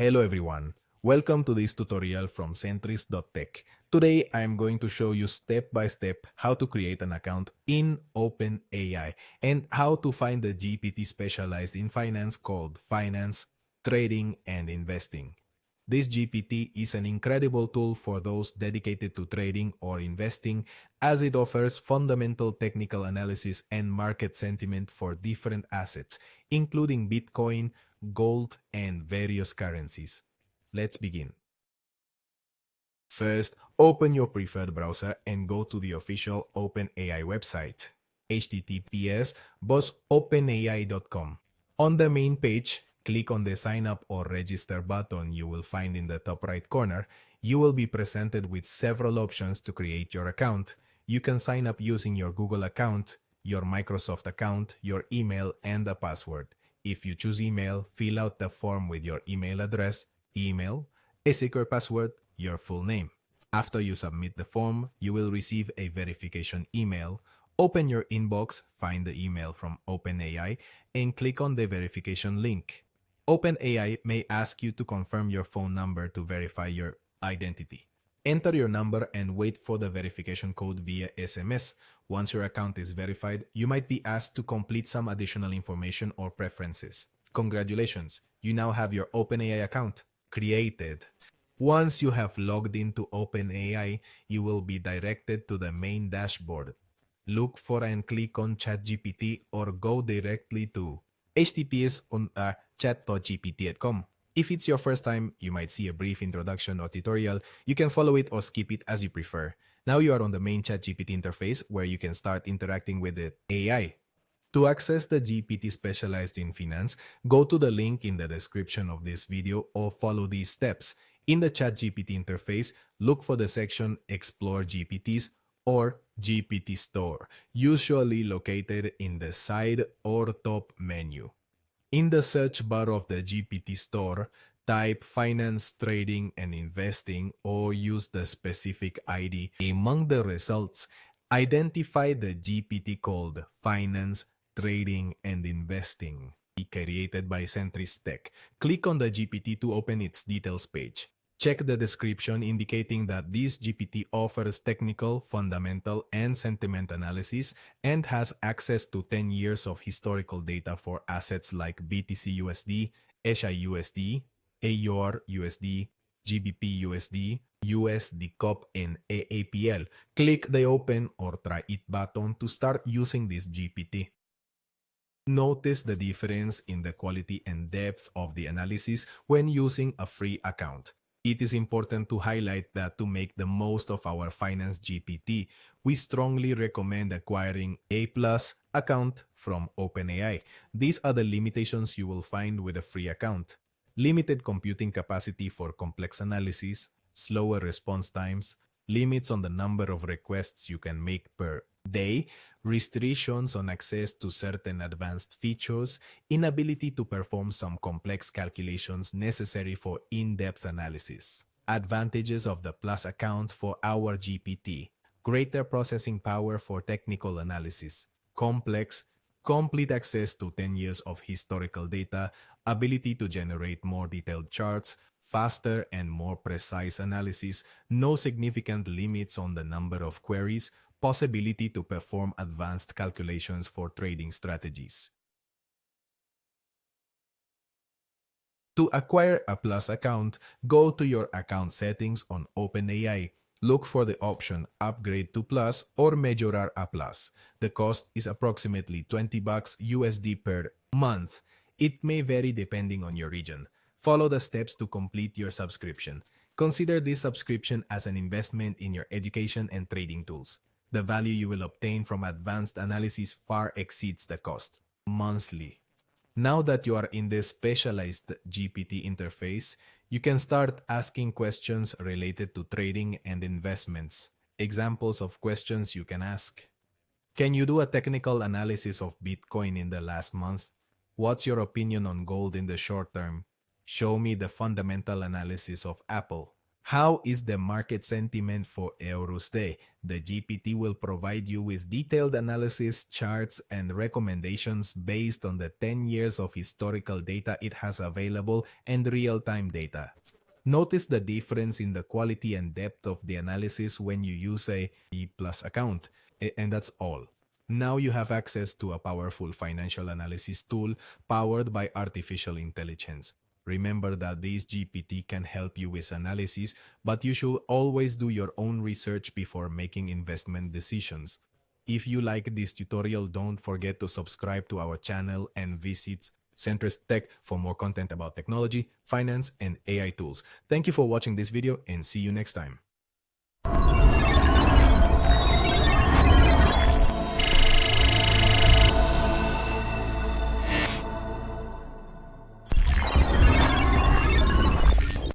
Hello everyone, welcome to this tutorial from xentris.tech. Today I am going to show you step by step how to create an account in OpenAI and how to find the GPT specialized in finance called Finance, Trading and Investing. This GPT is an incredible tool for those dedicated to trading or investing as it offers fundamental technical analysis and market sentiment for different assets, including Bitcoin, gold, and various currencies. Let's begin. First, open your preferred browser and go to the official OpenAI website, https://openai.com. On the main page, click on the sign up or register button you will find in the top right corner. You will be presented with several options to create your account. You can sign up using your Google account, your Microsoft account, your email, and a password. If you choose email, fill out the form with your email address, email, a secure password, your full name. After you submit the form, you will receive a verification email. Open your inbox, find the email from OpenAI, and click on the verification link. OpenAI may ask you to confirm your phone number to verify your identity. Enter your number and wait for the verification code via SMS. Once your account is verified, you might be asked to complete some additional information or preferences. Congratulations, you now have your OpenAI account created. Once you have logged into OpenAI, you will be directed to the main dashboard. Look for and click on ChatGPT or go directly to https://chat.gpt.com. If it's your first time, you might see a brief introduction or tutorial. You can follow it or skip it as you prefer. Now you are on the main ChatGPT interface where you can start interacting with the AI. To access the GPT specialized in finance, go to the link in the description of this video or follow these steps. In the ChatGPT interface, look for the section Explore GPTs or GPT Store, usually located in the side or top menu. In the search bar of the GPT Store, type Finance, Trading, and Investing or use the specific ID. Among the results, identify the GPT called Finance, Trading, and Investing, created by xentris.tech. Click on the GPT to open its details page. Check the description indicating that this GPT offers technical, fundamental, and sentiment analysis and has access to 10 years of historical data for assets like BTC-USD, SHI-USD, AUR-USD, GBP-USD, USD COP, and AAPL. Click the Open or Try It button to start using this GPT. Notice the difference in the quality and depth of the analysis when using a free account. It is important to highlight that to make the most of our Finance GPT, we strongly recommend acquiring A+ account from OpenAI. These are the limitations you will find with a free account. Limited computing capacity for complex analysis, slower response times, limits on the number of requests you can make per day, restrictions on access to certain advanced features, inability to perform some complex calculations necessary for in-depth analysis. Advantages of the Plus account for our GPT: greater processing power for technical analysis, complete access to 10 years of historical data, ability to generate more detailed charts, faster and more precise analysis, no significant limits on the number of queries, possibility to perform advanced calculations for trading strategies. To acquire a Plus account, go to your account settings on OpenAI. Look for the option Upgrade to Plus or Mejorar a Plus. The cost is approximately $20 USD per month. It may vary depending on your region. Follow the steps to complete your subscription. Consider this subscription as an investment in your education and trading tools. The value you will obtain from advanced analysis far exceeds the cost. Monthly. Now that you are in the specialized GPT interface, you can start asking questions related to trading and investments. Examples of questions you can ask: can you do a technical analysis of Bitcoin in the last month? What's your opinion on gold in the short term? Show me the fundamental analysis of Apple. How is the market sentiment for Euros Day? The GPT will provide you with detailed analysis, charts, and recommendations based on the 10 years of historical data it has available and real-time data. Notice the difference in the quality and depth of the analysis when you use a E Plus account, and that's all. Now you have access to a powerful financial analysis tool powered by artificial intelligence. Remember that this GPT can help you with analysis, but you should always do your own research before making investment decisions. If you like this tutorial, don't forget to subscribe to our channel and visit xentris.tech for more content about technology, finance, and AI tools. Thank you for watching this video and see you next time.